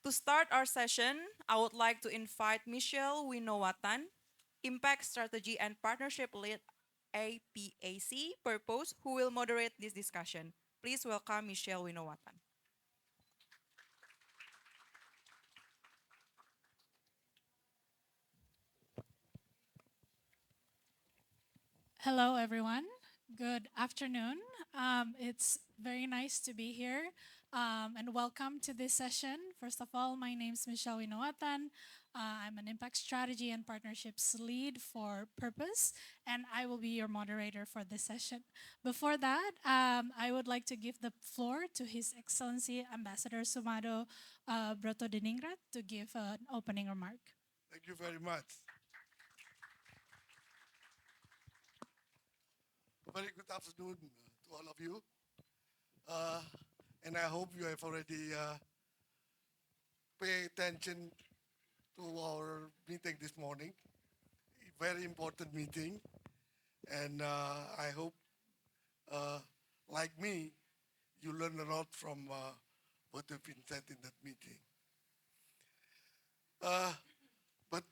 To start our session, I would like to invite Michelle Winowatan, Impact Strategy and Partnership Lead APAC Purpose, who will moderate this discussion. Please welcome Michelle Winowatan. Hello, everyone. Good afternoon. It's very nice to be here and welcome to this session. First of all, my name is Michelle Winowatan. I'm an impact strategy and partnerships lead for Purpose, and I will be your moderator for this session. Before that, I would like to give the floor to His Excellency Ambassador Sumado Broto Diningrat to give an opening remark. Thank you very much. Very good afternoon to all of you. Uh, and I hope you have already paid attention to our meeting this morning. A very important meeting. And I hope, uh, like me, you learn a lot from what has been said in that meeting. Uh, but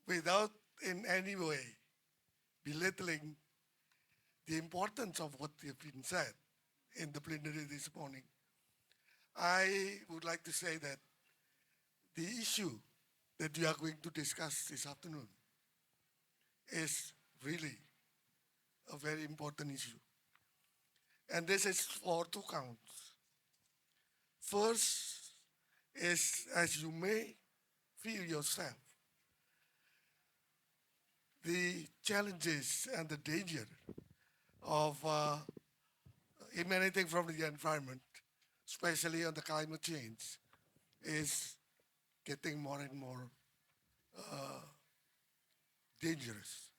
without in any way belittling the importance of what has been said in the plenary this morning, I would like to say that the issue that we are going to discuss this afternoon is really a very important issue. And this is for two counts. First is, as you may feel yourself, the challenges and the danger of emanating from the environment, especially on the climate change, is getting more and more dangerous.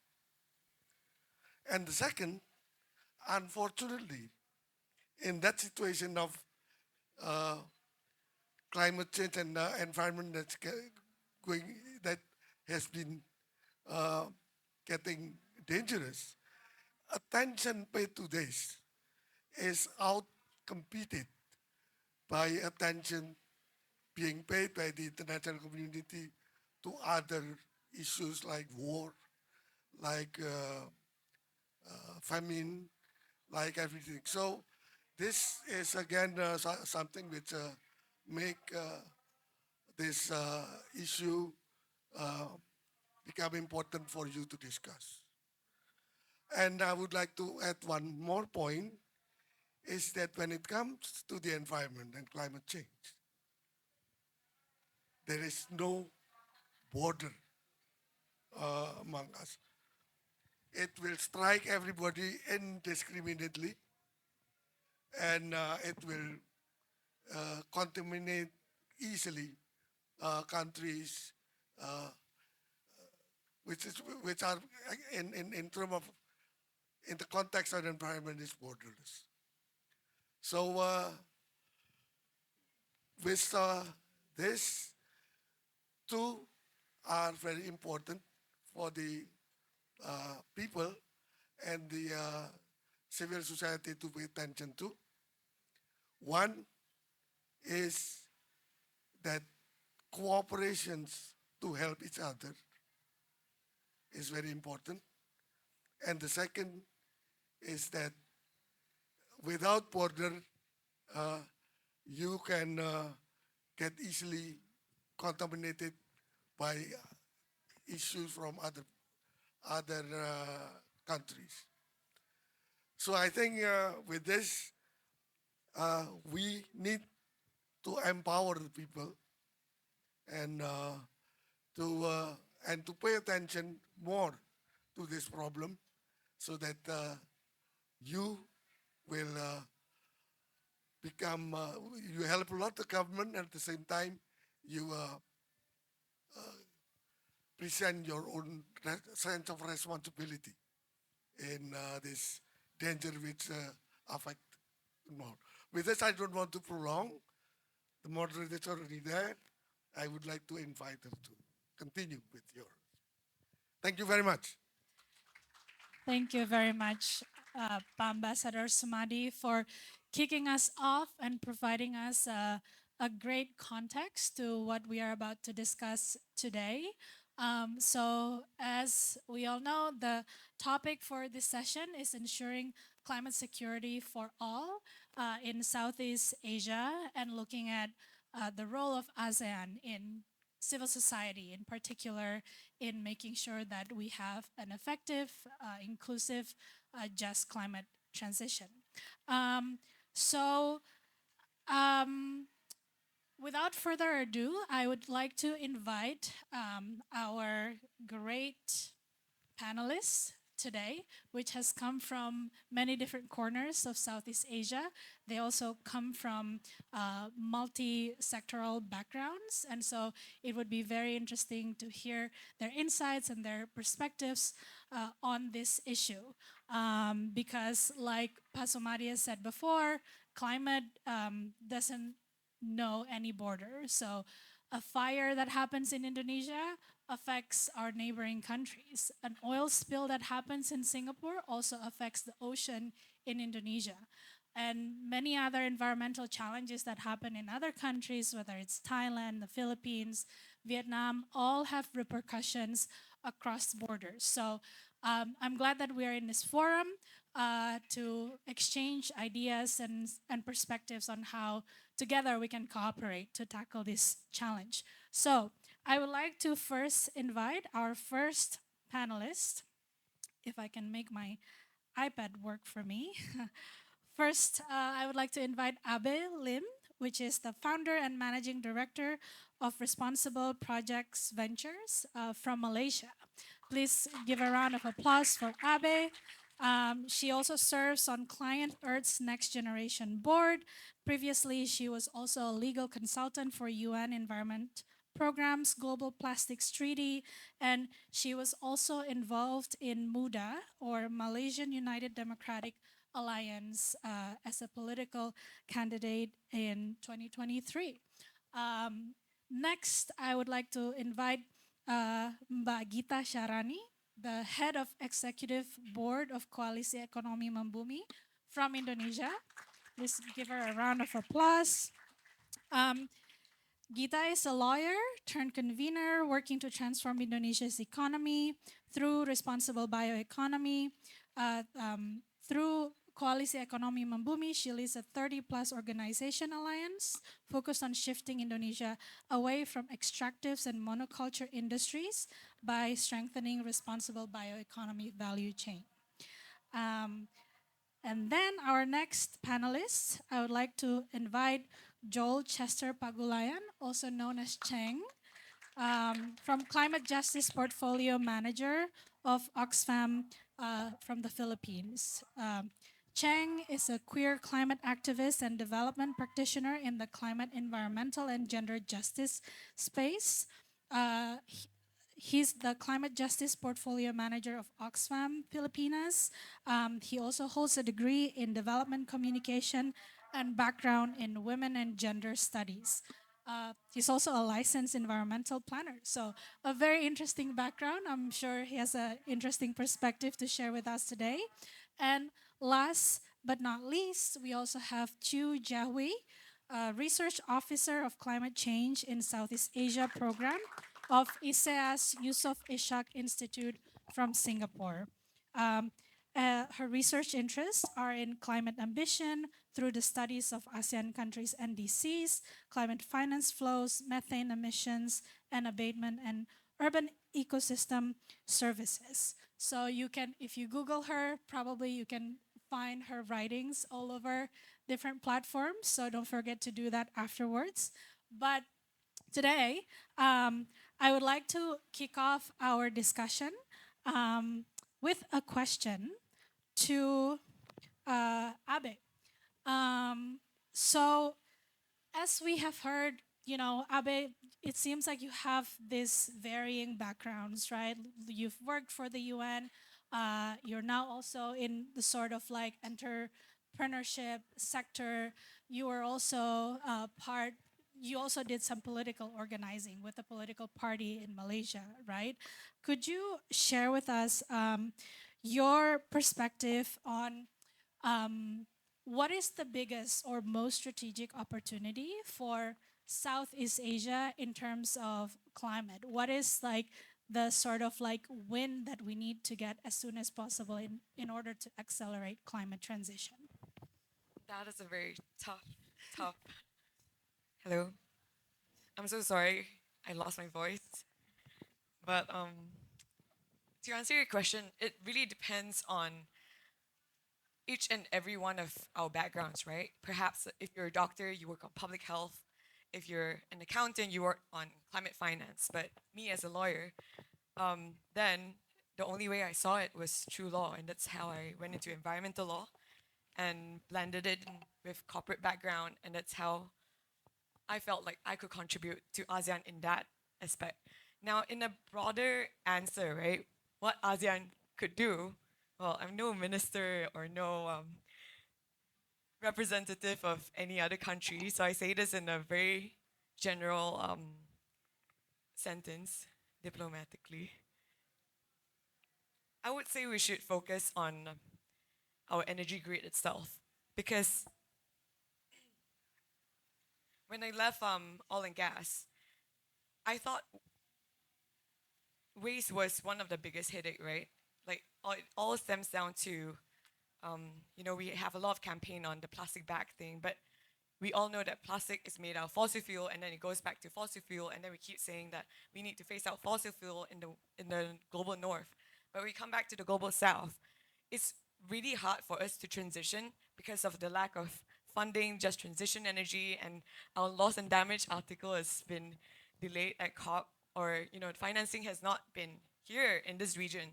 And the second, unfortunately, in that situation of uh, climate change and environment going that has been uh, getting dangerous, attention paid to this is out competed by attention being paid by the international community to other issues like war, like famine, like everything. So this is again something which make this issue uh, become important for you to discuss. And I would like to add one more point is that when it comes to the environment and climate change, there is no border among us. It will strike everybody indiscriminately and it will contaminate easily countries uh, which are in term of in the context of the environment is borderless. So with this, two are very important for the people and the civil society to pay attention to. One is that cooperations to help each other is very important. And the second is that without border, uh, you can get easily contaminated by issues from other countries. So I think with this, we need to empower the people and to and to pay attention more to this problem, so that you will become you help a lot the government, and at the same time you present your own sense of responsibility in this danger which affect more. With this, I don't want to prolong. The moderator is already there. I would like to invite her to continue with your. Thank you very much. Thank you very much, Ambassador Sumadi, for kicking us off and providing us a great context to what we are about to discuss today. As we all know, the topic for this session is ensuring climate security for all in Southeast Asia and looking at the role of ASEAN in civil society, in particular, in making sure that we have an effective, inclusive, just climate transition. Um, so, um, Without further ado, I would like to invite our great panelists today, which has come from many different corners of Southeast Asia. They also come from multi-sectoral backgrounds, and so it would be very interesting to hear their insights and their perspectives on this issue. Because, like Pasumaria said before, climate doesn't know any border. So, a fire that happens in Indonesia affects our neighboring countries. An oil spill that happens in Singapore also affects the ocean in Indonesia. And many other environmental challenges that happen in other countries, whether it's Thailand, the Philippines, Vietnam, all have repercussions across borders. So I'm glad that we are in this forum to exchange ideas and perspectives on how together we can cooperate to tackle this challenge. So I would like to first invite our first panelist, if I can make my iPad work for me. First, I would like to invite Abe Lim, which is the founder and managing director of Responsible Projects Ventures from Malaysia. Please give a round of applause for Abe. She also serves on Client Earth's Next Generation Board. Previously, she was also a legal consultant for UN Environment Programs, Global Plastics Treaty, and she was also involved in MUDA, or Malaysian United Democratic Alliance, as a political candidate in 2023. Next, I would like to invite Mbak Gita Syarani, the head of Executive Board of Koalisi Ekonomi Membumi from Indonesia. Please give her a round of applause. Um, Gita is a lawyer turned convener working to transform Indonesia's economy through responsible bioeconomy. Through Koalisi Ekonomi Membumi, she leads a 30-plus organization alliance focused on shifting Indonesia away from extractives and monoculture industries by strengthening responsible bioeconomy value chain. Um, and then our next panelist, I would like to invite Joel Chester Pagulayan, also known as Cheng, from Climate Justice Portfolio Manager of Oxfam from the Philippines. Cheng is a queer climate activist and development practitioner in the climate, environmental, and gender justice space. He's the Climate Justice Portfolio Manager of Oxfam Filipinas. He also holds a degree in Development Communication and background in Women and Gender Studies. He's also a licensed environmental planner. So, a very interesting background. I'm sure he has an interesting perspective to share with us today. And last but not least, we also have Chu Jiahui, Research Officer of Climate Change in Southeast Asia Program of ISEA's Yusof Ishak Institute from Singapore. Um, Her research interests are in climate ambition through the studies of ASEAN countries' NDCs, climate finance flows, methane emissions and abatement, and urban ecosystem services. So you can, if you Google her, probably you can find her writings all over different platforms. So don't forget to do that afterwards. But today, I would like to kick off our discussion with a question to Abe. Um, so, as we have heard, Abe, it seems like you have these varying backgrounds, right? You've worked for the UN. You're now also in the sort of like entrepreneurship sector. You were also part. You also did some political organizing with a political party in Malaysia, right? Could you share with us your perspective on um, what is the biggest or most strategic opportunity for Southeast Asia in terms of climate? What is like the sort of like win that we need to get as soon as possible in order to accelerate climate transition? That is a very tough. Hello. I'm so sorry. I lost my voice. But to answer your question, it really depends on each and every one of our backgrounds, right? Perhaps if you're a doctor, you work on public health. If you're an accountant, you work on climate finance. But me as a lawyer, then the only way I saw it was through law, and that's how I went into environmental law and blended it in with corporate background, and that's how I felt like I could contribute to ASEAN in that aspect. Now, in a broader answer, right, what ASEAN could do, well, I'm no minister or no representative of any other country, so I say this in a very general sentence, diplomatically. I would say we should focus on our energy grid itself because when I left oil and gas, I thought waste was one of the biggest headache, right? Like it all stems down to, we have a lot of campaign on the plastic bag thing, but we all know that plastic is made out of fossil fuel, and then it goes back to fossil fuel, and then we keep saying that we need to phase out fossil fuel in the global north, but we come back to the global south. It's really hard for us to transition because of the lack of funding, just transition energy, and our loss and damage article has been delayed at COP, or financing has not been here in this region.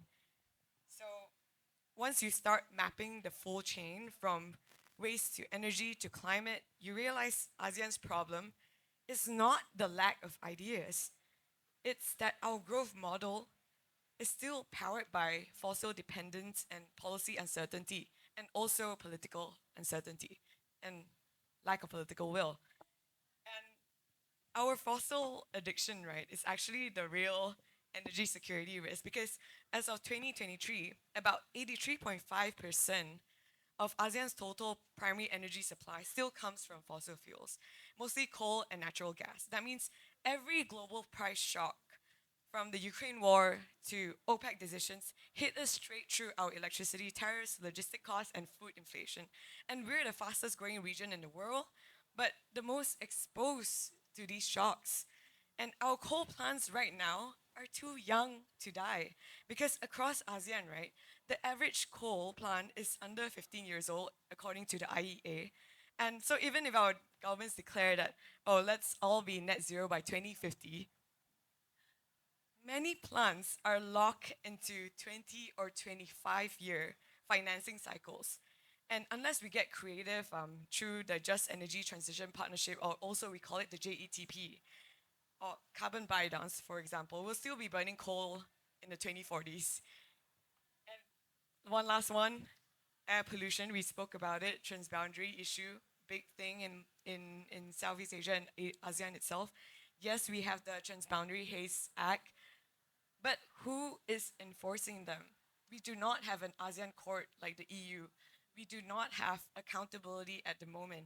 So once you start mapping the full chain from waste to energy to climate, you realize ASEAN's problem is not the lack of ideas. It's that our growth model is still powered by fossil dependence and policy uncertainty, and also political uncertainty and lack of political will. And our fossil addiction, right, is actually the real energy security risk because as of 2023, about 83.5% of ASEAN's total primary energy supply still comes from fossil fuels, mostly coal and natural gas. That means every global price shock from the Ukraine war to OPEC decisions hit us straight through our electricity tariffs, logistic costs, and food inflation. And we're the fastest growing region in the world, but the most exposed to these shocks. And our coal plants right now are too young to die because across ASEAN, right, the average coal plant is under 15 years old, according to the IEA. And so even if our governments declare that, oh, let's all be net zero by 2050, many plants are locked into 20 or 25-year financing cycles. And unless we get creative through the Just Energy Transition Partnership, or also we call it the JETP, or carbon buy downs, for example, we'll still be burning coal in the 2040s. And one last one, air pollution. We spoke about it, transboundary issue, big thing in Southeast Asia and ASEAN itself. Yes, we have the Transboundary Haze Act, but who is enforcing them? We do not have an ASEAN court like the EU. We do not have accountability at the moment.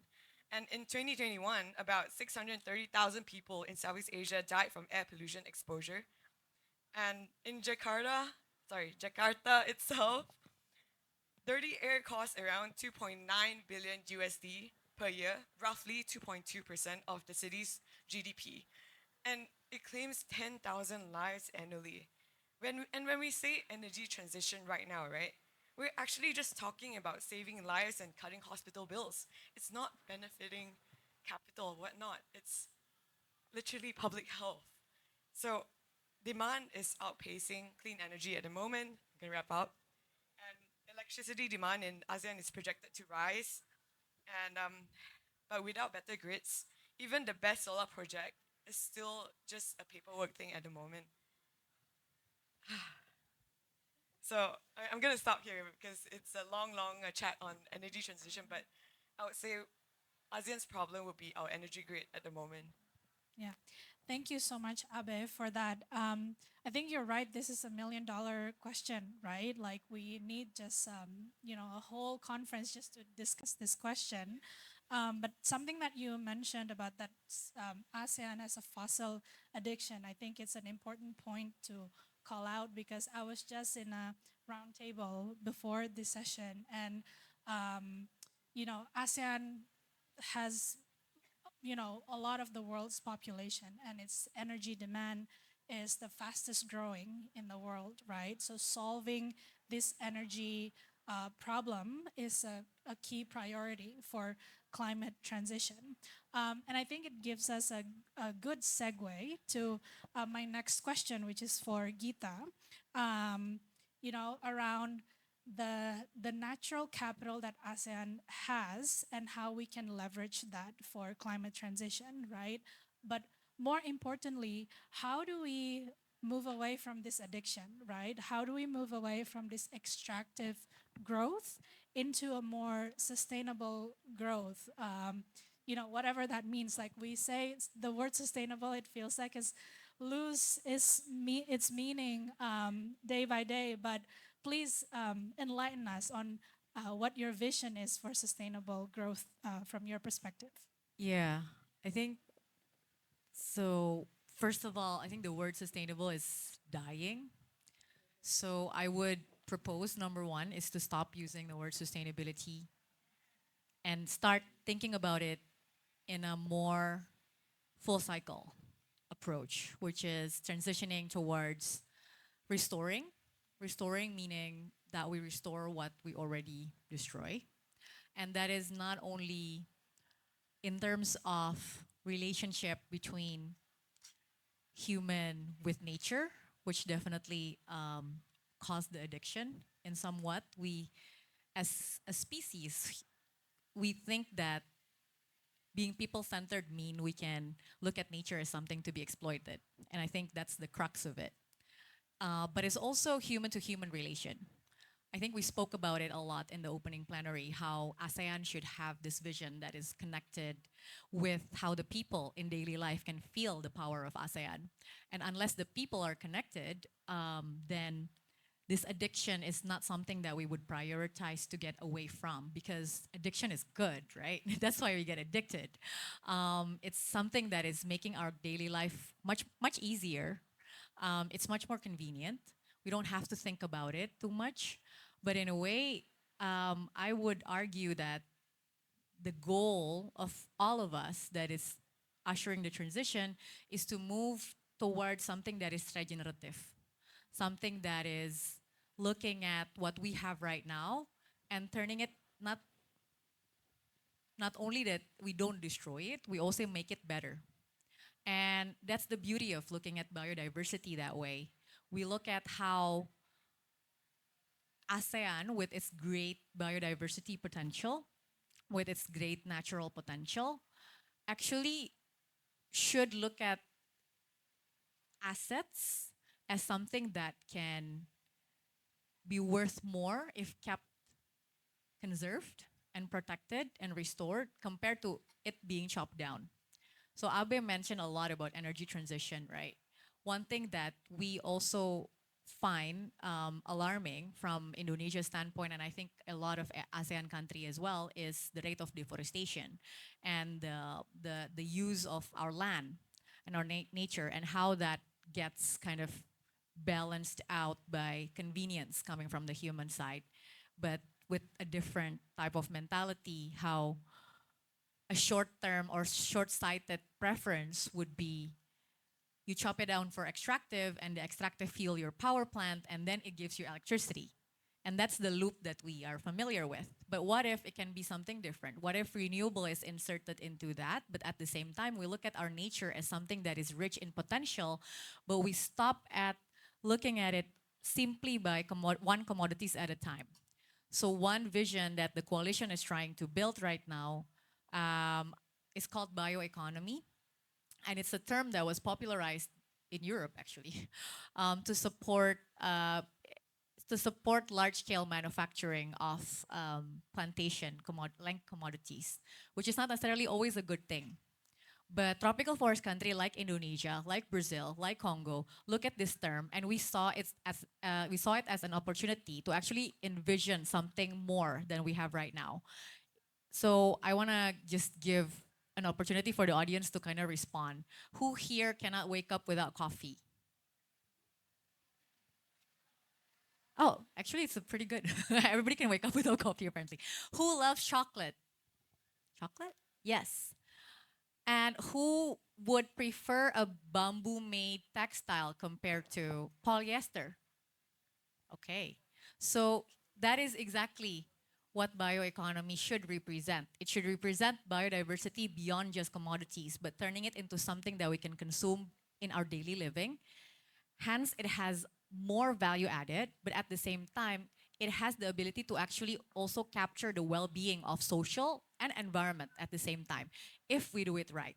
And in 2021, about 630,000 people in Southeast Asia died from air pollution exposure. And in Jakarta itself, dirty air costs around 2.9 billion USD per year, roughly 2.2% of the city's GDP. And it claims 10,000 lives annually. When we say energy transition right now, right, we're actually just talking about saving lives and cutting hospital bills. It's not benefiting capital or whatnot. It's literally public health. So demand is outpacing clean energy at the moment. I'm gonna wrap up. And electricity demand in ASEAN is projected to rise. And but without better grids, even the best solar project is still just a paperwork thing at the moment. So I'm gonna stop here because it's a long chat on energy transition. But I would say ASEAN's problem would be our energy grid at the moment. Yeah. Thank you so much, Abe, for that. I think you're right. This is $1 million question, right? Like we need just a whole conference just to discuss this question. But something that you mentioned about that ASEAN as a fossil addiction, I think it's an important point to call out because I was just in a roundtable before this session, and ASEAN has a lot of the world's population, and its energy demand is the fastest growing in the world, right? So solving this energy problem is a key priority for climate transition. And I think it gives us a good segue to my next question, which is for Geeta, around the natural capital that ASEAN has and how we can leverage that for climate transition, right? But more importantly, how do we move away from this addiction, right? How do we move away from this extractive growth into a more sustainable growth? Whatever that means. Like we say, the word sustainable, it feels like it's lose its meaning day by day. But please enlighten us on what your vision is for sustainable growth from your perspective. Yeah, I think so. First of all, I think the word sustainable is dying. So I would propose number one is to stop using the word sustainability and start thinking about it in a more full cycle approach, which is transitioning towards restoring. Restoring meaning that we restore what we already destroy. And that is not only in terms of relationship between human with nature, which definitely caused the addiction in somewhat. We, as a species, we think that being people-centered mean we can look at nature as something to be exploited, and I think that's the crux of it. But it's also human-to-human relation. I think we spoke about it a lot in the opening plenary, how ASEAN should have this vision that is connected with how the people in daily life can feel the power of ASEAN. And unless the people are connected, then this addiction is not something that we would prioritize to get away from, because addiction is good, right? That's why we get addicted. It's something that is making our daily life much easier. It's much more convenient. We don't have to think about it too much. But in a way, I would argue that the goal of all of us that is ushering the transition is to move towards something that is regenerative, something that is looking at what we have right now and turning it not only that we don't destroy it, we also make it better. And that's the beauty of looking at biodiversity that way. We look at how ASEAN, with its great biodiversity potential, with its great natural potential, actually should look at assets as something that can be worth more if kept conserved and protected and restored compared to it being chopped down. So Abe mentioned a lot about energy transition, right? One thing that we also find alarming from Indonesia's standpoint, and I think a lot of ASEAN country as well, is the rate of deforestation and the use of our land and our nature, and how that gets kind of balanced out by convenience coming from the human side, but with a different type of mentality, how a short-term or short-sighted preference would be you chop it down for extractive, and the extractive fuel your power plant, and then it gives you electricity. And that's the loop that we are familiar with. But what if it can be something different? What if renewable is inserted into that, but at the same time we look at our nature as something that is rich in potential, but we stop at looking at it simply by one commodities at a time. So one vision that the coalition is trying to build right now is called bioeconomy, and it's a term that was popularized in Europe actually, to support large-scale manufacturing of plantation commodities, which is not necessarily always a good thing. But tropical forest country like Indonesia, like Brazil, like Congo, look at this term, and we saw it as an opportunity to actually envision something more than we have right now. So I want to just give an opportunity for the audience to kind of respond. Who here cannot wake up without coffee? Oh, actually, it's a pretty good. Everybody can wake up without coffee, apparently. Who loves chocolate? Chocolate? Yes. And who would prefer a bamboo made textile compared to polyester? Okay. So that is exactly what bioeconomy should represent. It should represent biodiversity beyond just commodities, but turning it into something that we can consume in our daily living. Hence, it has more value added, but at the same time, it has the ability to actually also capture the well-being of social and environment at the same time, if we do it right.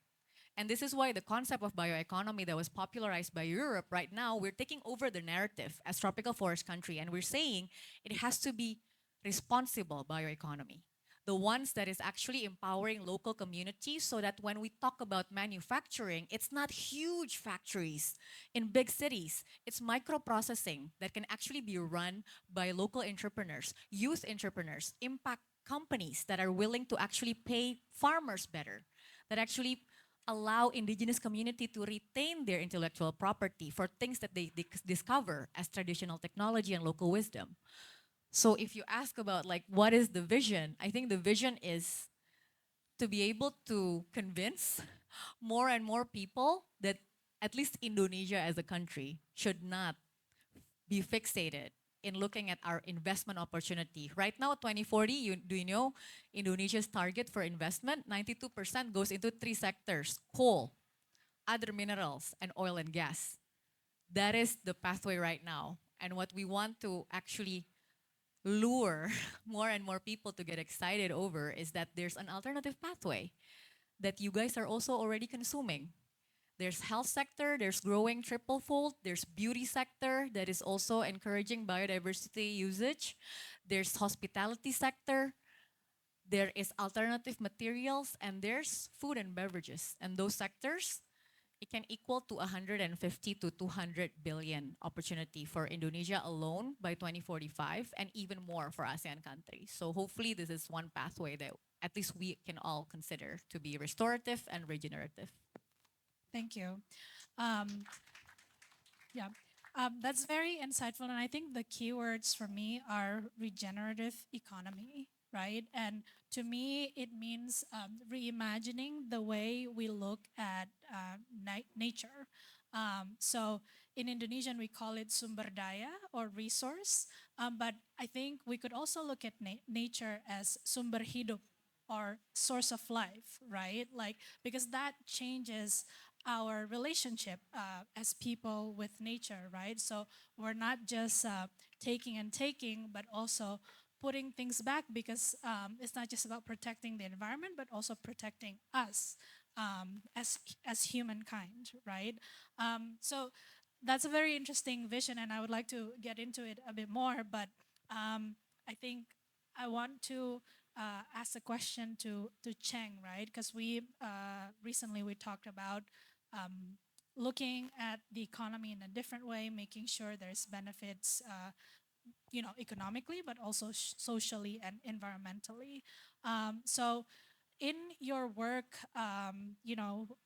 And this is why the concept of bioeconomy that was popularized by Europe right now, we're taking over the narrative as tropical forest country, and we're saying it has to be responsible bioeconomy. The ones that is actually empowering local communities so that when we talk about manufacturing, it's not huge factories in big cities. It's microprocessing that can actually be run by local entrepreneurs, youth entrepreneurs, impact companies that are willing to actually pay farmers better, that actually allow indigenous community to retain their intellectual property for things that they discover as traditional technology and local wisdom. So if you ask about like what is the vision, I think the vision is to be able to convince more and more people that at least Indonesia as a country should not be fixated in looking at our investment opportunity. Right now, 2040, do you know Indonesia's target for investment? 92% goes into three sectors: coal, other minerals, and oil and gas. That is the pathway right now. And what we want to actually lure more and more people to get excited over is that there's an alternative pathway that you guys are also already consuming. There's health sector, there's growing triple fold, there's beauty sector that is also encouraging biodiversity usage. There's hospitality sector, there is alternative materials, and there's food and beverages. And those sectors, it can equal to 150 to 200 billion opportunity for Indonesia alone by 2045 and even more for ASEAN countries. So hopefully this is one pathway that at least we can all consider to be restorative and regenerative. Thank you. Um, yeah, that's very insightful. And I think the keywords for me are regenerative economy, right? And to me, it means reimagining the way we look at nature. So in Indonesian, we call it sumber daya or resource. But I think we could also look at nature as sumber hidup or source of life, right? Like, because that changes our relationship as people with nature, right? So we're not just taking and taking, but also putting things back because it's not just about protecting the environment, but also protecting us as humankind, right? So that's a very interesting vision, and I would like to get into it a bit more. But I think I want to ask a question to Cheng, right? Because we recently we talked about um, looking at the economy in a different way, making sure there's benefits, economically, but also socially and environmentally. So, in your work,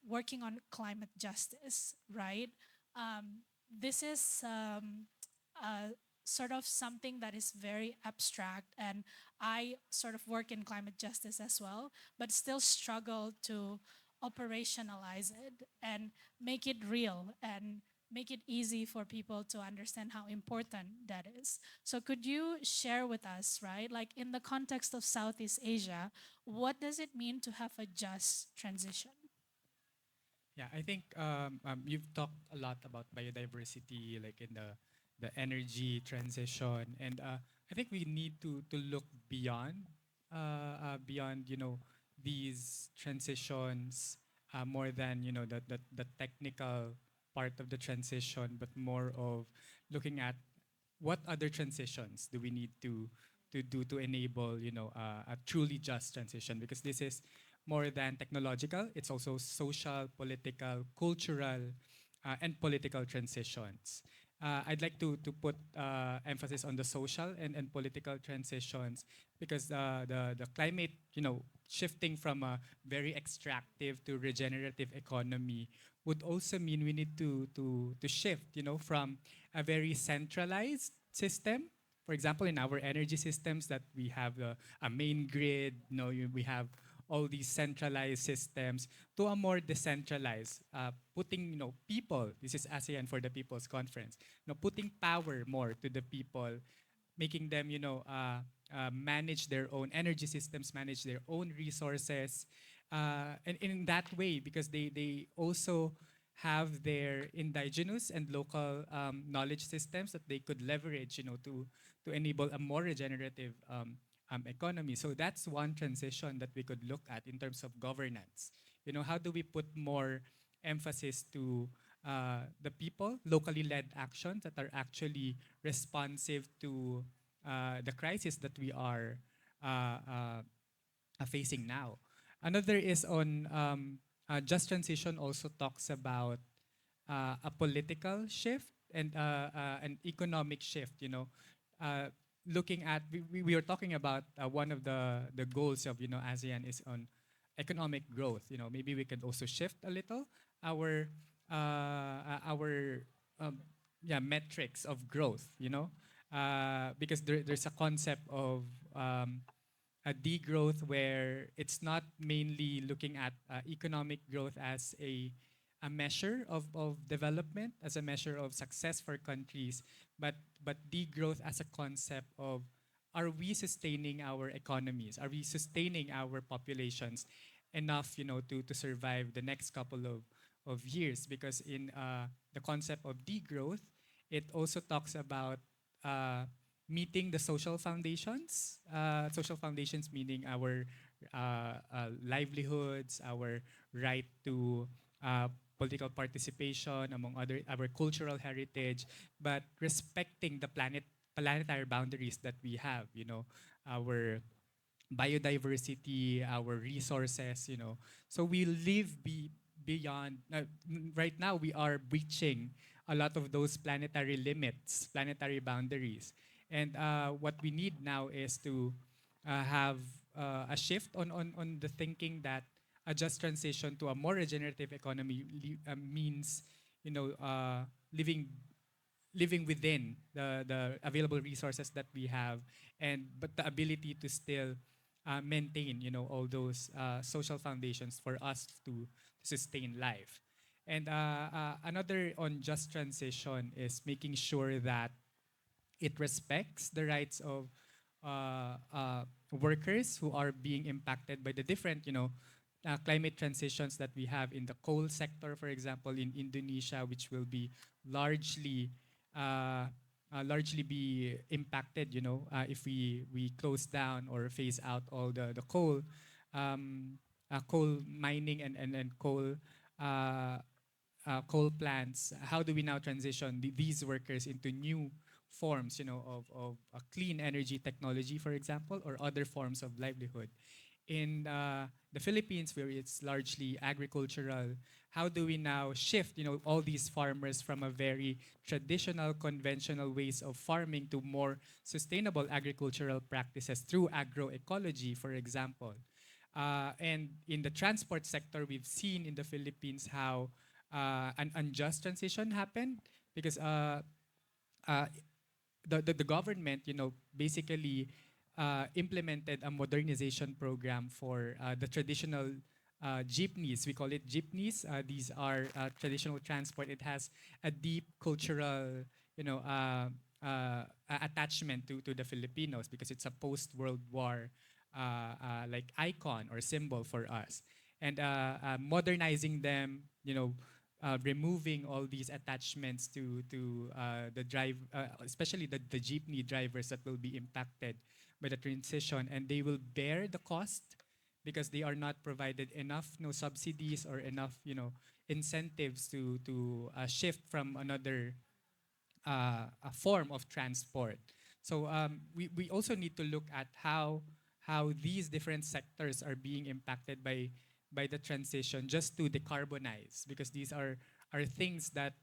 working on climate justice, right? This is sort of something that is very abstract, and I sort of work in climate justice as well, but still struggle to operationalize it and make it real and make it easy for people to understand how important that is. So could you share with us, right, like in the context of Southeast Asia, what does it mean to have a just transition? Yeah, I think you've talked a lot about biodiversity, like in the energy transition, and I think we need to look beyond these transitions more than the technical part of the transition, but more of looking at what other transitions do we need to do to enable a truly just transition, because this is more than technological. It's also social, political, cultural, and political transitions. I'd like to put emphasis on the social and political transitions, because the climate shifting from a very extractive to regenerative economy would also mean we need to shift, from a very centralized system. For example, in our energy systems, that we have a main grid, we have all these centralized systems to a more decentralized, putting, people. This is ASEAN for the People's Conference. Putting power more to the people, making them, manage their own energy systems, manage their own resources, and in that way, because they also have their indigenous and local knowledge systems that they could leverage, to enable a more regenerative economy. So that's one transition that we could look at in terms of governance. How do we put more emphasis to the people, locally led actions that are actually responsive to the crisis that we are facing now. Another is on just transition also talks about a political shift and an economic shift. Uh, Looking at we were talking about one of the goals of ASEAN is on economic growth. Maybe we could also shift a little our our metrics of growth. Because there's a concept of a degrowth where it's not mainly looking at economic growth as a measure of development, as a measure of success for countries, but degrowth as a concept of, are we sustaining our economies? Are we sustaining our populations enough, to survive the next couple of years? Because in the concept of degrowth, it also talks about uh, meeting the social foundations meaning our livelihoods, our right to uh, political participation, among other, our cultural heritage, but respecting the planetary boundaries that we have, our biodiversity, our resources, So we live beyond, right now we are breaching a lot of those planetary limits, planetary boundaries. And what we need now is to have a shift on the thinking that a just transition to a more regenerative economy means, living within the available resources that we have, and but the ability to still maintain, all those social foundations for us to sustain life. And another on just transition is making sure that it respects the rights of workers who are being impacted by the different, climate transitions that we have in the coal sector, for example, in Indonesia, which will be largely largely be impacted, if we close down or phase out all the coal mining and coal plants. How do we now transition these workers into new forms, of a clean energy technology, for example, or other forms of livelihood? In the Philippines, where it's largely agricultural, how do we now shift, all these farmers from a very traditional, conventional ways of farming to more sustainable agricultural practices through agroecology, for example? And in the transport sector, we've seen in the Philippines how an unjust transition happened because uh, the government, basically implemented a modernization program for the traditional jeepneys. We call it jeepneys. These are traditional transport. It has a deep cultural, attachment to the Filipinos because it's a post-World War like icon or symbol for us. And modernizing them, removing all these attachments to the drive, especially the jeepney drivers that will be impacted by the transition, and they will bear the cost because they are not provided enough no subsidies or enough incentives to shift from another a form of transport. So we also need to look at how these different sectors are being impacted by the transition just to decarbonize, because these are things that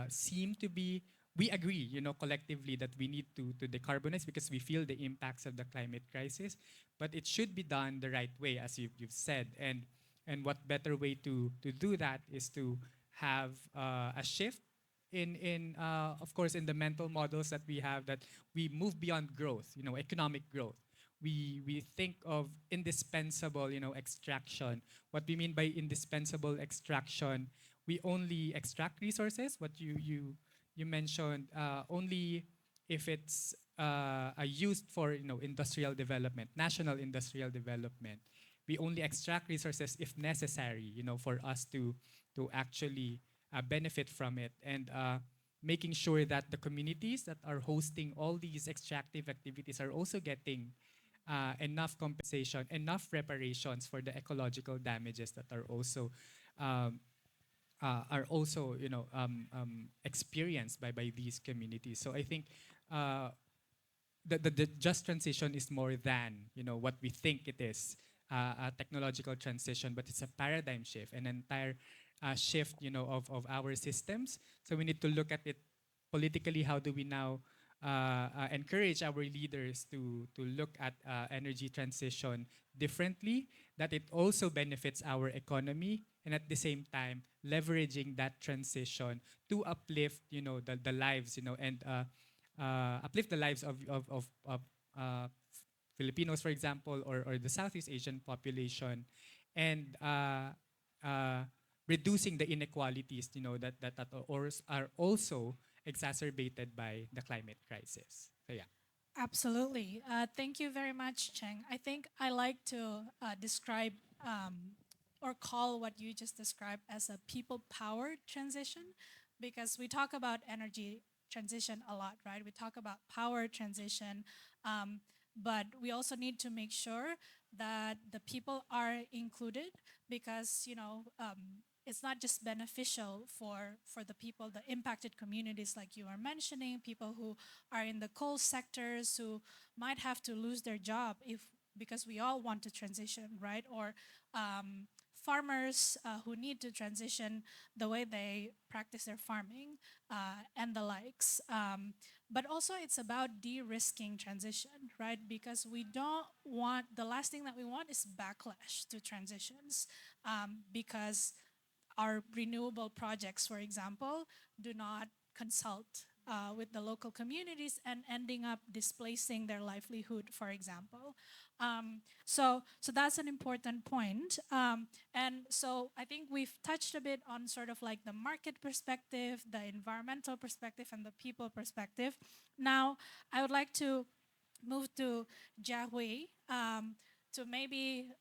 seem to be we agree, collectively that we need to decarbonize because we feel the impacts of the climate crisis, but it should be done the right way, as you've said. And what better way to do that is to have a shift in of course in the mental models that we have, that we move beyond growth, economic growth. We think of indispensable, extraction. What we mean by indispensable extraction, we only extract resources. What you mentioned, only if it's used for, industrial development, national industrial development. We only extract resources if necessary, for us to actually benefit from it, and making sure that the communities that are hosting all these extractive activities are also getting enough compensation, enough reparations for the ecological damages that um, are also experienced by these communities. So I think uh, the just transition is more than what we think it is, a technological transition, but it's a paradigm shift, an entire shift of our systems. So we need to look at it politically. How do we now encourage our leaders to look at energy transition differently, that it also benefits our economy, and at the same time leveraging that transition to uplift the lives, and uplift the lives of Filipinos, for example, or the Southeast Asian population, and reducing the inequalities, are also exacerbated by the climate crisis. So yeah. Absolutely. Thank you very much, Cheng. I think I like to describe or call what you just described as a people powered transition, because we talk about energy transition a lot, right? We talk about power transition, um, but we also need to make sure that the people are included, because, it's not just beneficial for the people, the impacted communities like you are mentioning, people who are in the coal sectors who might have to lose their job if because we all want to transition, right? Or farmers who need to transition the way they practice their farming and the likes. But also, it's about de-risking transition, right? Because we don't want, the last thing that we want is backlash to transitions, because our renewable projects, for example, do not consult with the local communities and ending up displacing their livelihood, for example. So that's an important point. And so I think we've touched a bit on sort of like the market perspective, the environmental perspective, and the people perspective. Now, I would like to move to Jiahui to maybe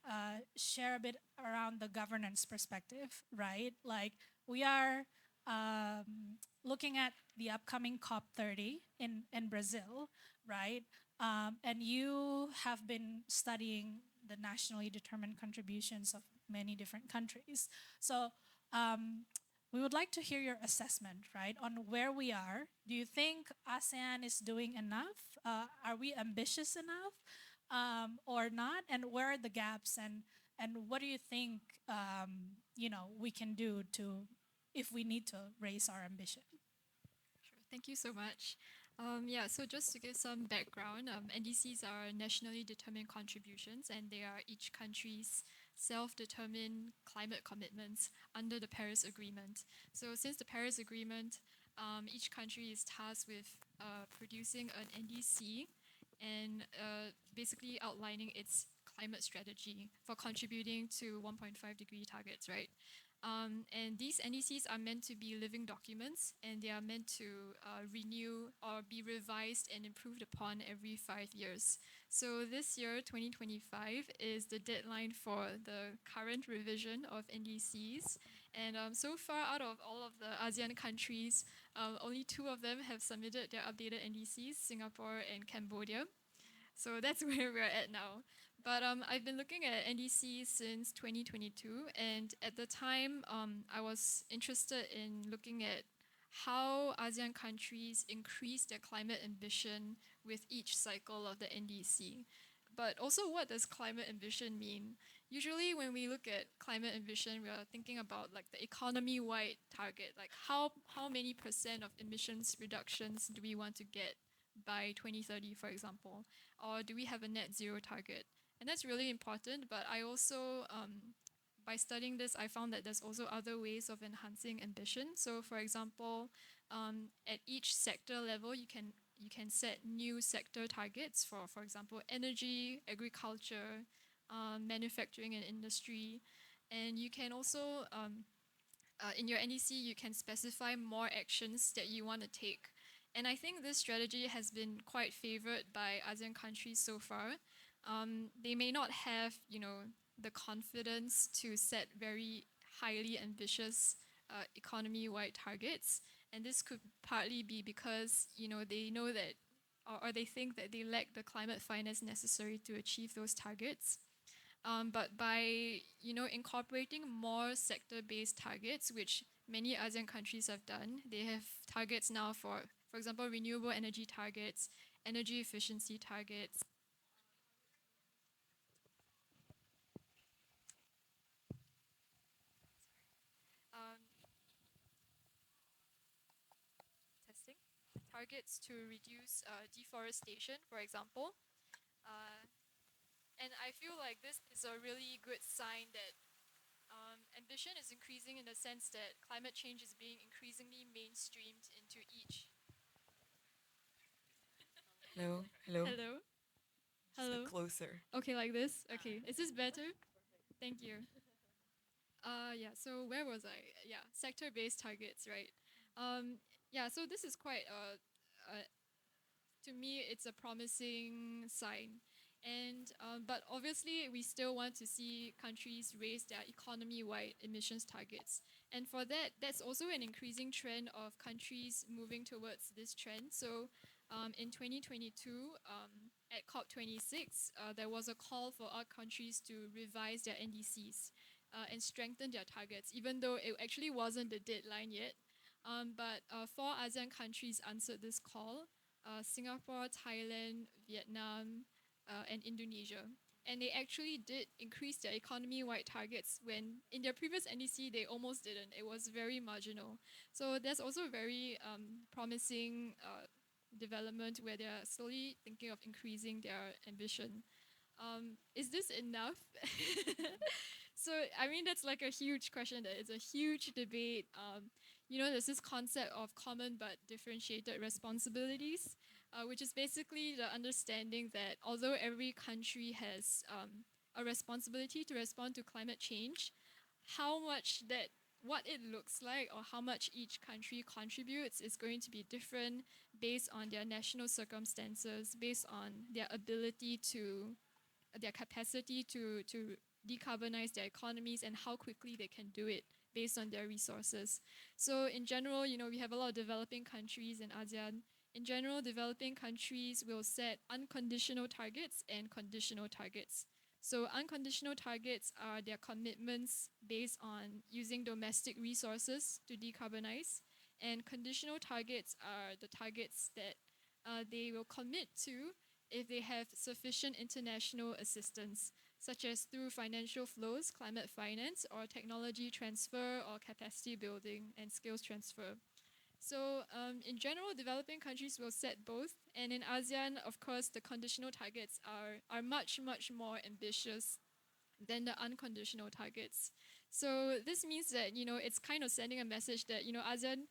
share a bit around the governance perspective, right? Like we are looking at the upcoming COP30 in Brazil, right? And you have been studying the nationally determined contributions of many different countries. So um, we would like to hear your assessment, right, on where we are. Do you think ASEAN is doing enough? Are we ambitious enough, or not? And where are the gaps? And what do you think we can do to, if we need to raise our ambition? Sure. Thank you so much. Yeah, so just to give some background, NDCs are nationally determined contributions, and they are each country's self-determined climate commitments under the Paris Agreement. So since the Paris Agreement, each country is tasked with producing an NDC and basically outlining its climate strategy for contributing to 1.5-degree targets, right? And these NDCs are meant to be living documents, and they are meant to renew or be revised and improved upon every 5 years. So this year, 2025, is the deadline for the current revision of NDCs. And so far, out of all of the ASEAN countries, only 2 of them have submitted their updated NDCs, Singapore and Cambodia. So that's where we're at now. But I've been looking at NDC since 2022, and at the time, I was interested in looking at how ASEAN countries increase their climate ambition with each cycle of the NDC. But also, what does climate ambition mean? usually when we look at climate ambition, we are thinking about like the economy-wide target, like how many percent of emissions reductions do we want to get by 2030, for example, or do we have a net zero target? And that's really important. But I also, by studying this, I found that there's also other ways of enhancing ambition. So, for example, at each sector level, you can set new sector targets for example, energy, agriculture, manufacturing and industry. And you can also, in your NEC, you can specify more actions that you want to take. And I think this strategy has been quite favored by ASEAN countries so far. They may not have, the confidence to set very highly ambitious economy-wide targets, and this could partly be because they know that, or they think that they lack the climate finance necessary to achieve those targets. But by incorporating more sector-based targets, which many ASEAN countries have done, they have targets now for example, renewable energy targets, energy efficiency targets. Um, testing targets to reduce deforestation, for example. Uh, and I feel like this is a really good sign that ambition is increasing in the sense that climate change is being increasingly mainstreamed into each. Hello, hello. Hello? Just a Hello? closer. Okay, like this? Okay, is this better? Thank you. Yeah, so where was I? Yeah, sector-based targets, right? Yeah, so this is quite, to me, it's a promising sign. And but obviously, we still want to see countries raise their economy-wide emissions targets. And for that, that's also an increasing trend of countries moving towards this trend. So in 2022, at COP26, there was a call for our countries to revise their NDCs and strengthen their targets, even though it actually wasn't the deadline yet. But four ASEAN countries answered this call: Singapore, Thailand, Vietnam, and Indonesia. And they actually did increase their economy-wide targets when in their previous NDC they almost didn't. It was very marginal. So there's also a very promising development where they are slowly thinking of increasing their ambition. Is this enough? So I mean that's like a huge question. That it's a huge debate. There's this concept of common but differentiated responsibilities, which is basically the understanding that although every country has a responsibility to respond to climate change, how much that what it looks like or how much each country contributes is going to be different based on their national circumstances, based on their ability to their capacity to decarbonize their economies and how quickly they can do it based on their resources. So in general, we have a lot of developing countries in ASEAN. In general, developing countries will set unconditional targets and conditional targets. So unconditional targets are their commitments based on using domestic resources to decarbonize, and conditional targets are the targets that they will commit to if they have sufficient international assistance, such as through financial flows, climate finance, or technology transfer, or capacity building and skills transfer. So, in general, developing countries will set both, and in ASEAN, of course, the conditional targets are much, much more ambitious than the unconditional targets. So this means that it's kind of sending a message that ASEAN,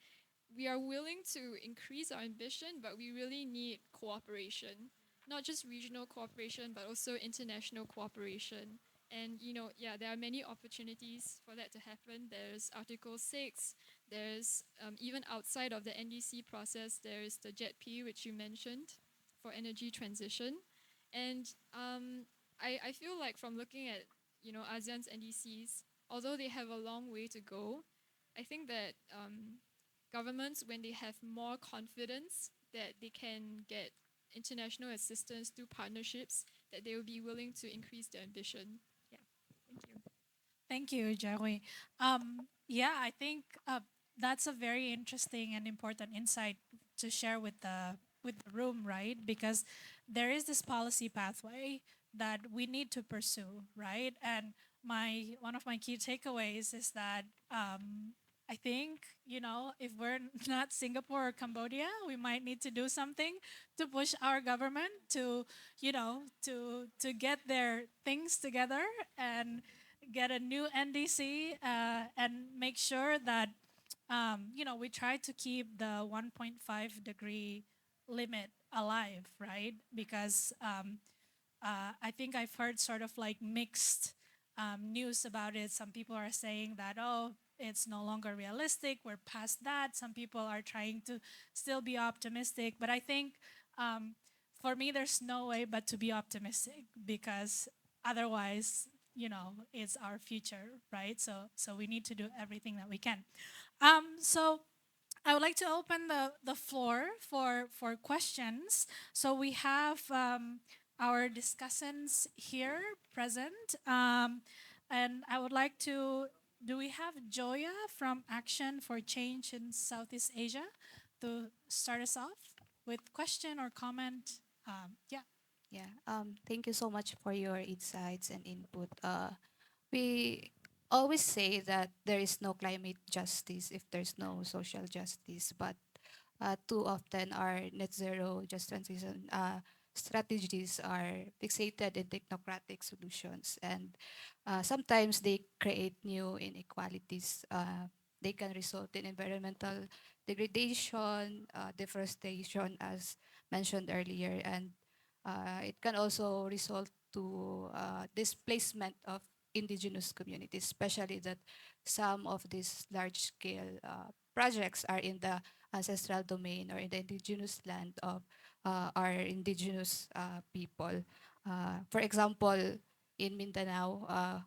we are willing to increase our ambition, but we really need cooperation, not just regional cooperation, but also international cooperation. And yeah, there are many opportunities for that to happen. There's Article 6. There's even outside of the NDC process, there's the JETP, which you mentioned, for energy transition. And I feel like from looking at ASEAN's NDCs, although they have a long way to go, I think that governments, when they have more confidence that they can get international assistance through partnerships, that they will be willing to increase their ambition. Yeah, thank you. Thank you, Jerry. Yeah, I think that's a very interesting and important insight to share with the room, right? Because there is this policy pathway that we need to pursue, right? And my one of my key takeaways is that I think, if we're not Singapore or Cambodia, we might need to do something to push our government to, to get their things together and get a new NDC, and make sure that, we try to keep the 1.5 degree limit alive, right? Because I think I've heard sort of like mixed news about it. Some people are saying that, oh, it's no longer realistic, we're past that. Some people are trying to still be optimistic. But I think, for me, there's no way but to be optimistic, because otherwise, it's our future, right? So we need to do everything that we can. So I would like to open the floor for questions. So we have our discussants here present. And I would like to, do we have Joya from Action for Change in Southeast Asia to start us off with question or comment? Yeah. Yeah, thank you so much for your insights and input. We always say that there is no climate justice if there's no social justice, but too often our net zero just transition strategies are fixated in technocratic solutions, and sometimes they create new inequalities. They can result in environmental degradation, deforestation, as mentioned earlier, and it can also result to displacement of indigenous communities, especially that some of these large-scale projects are in the ancestral domain or in the indigenous land of our indigenous people. For example, in Mindanao,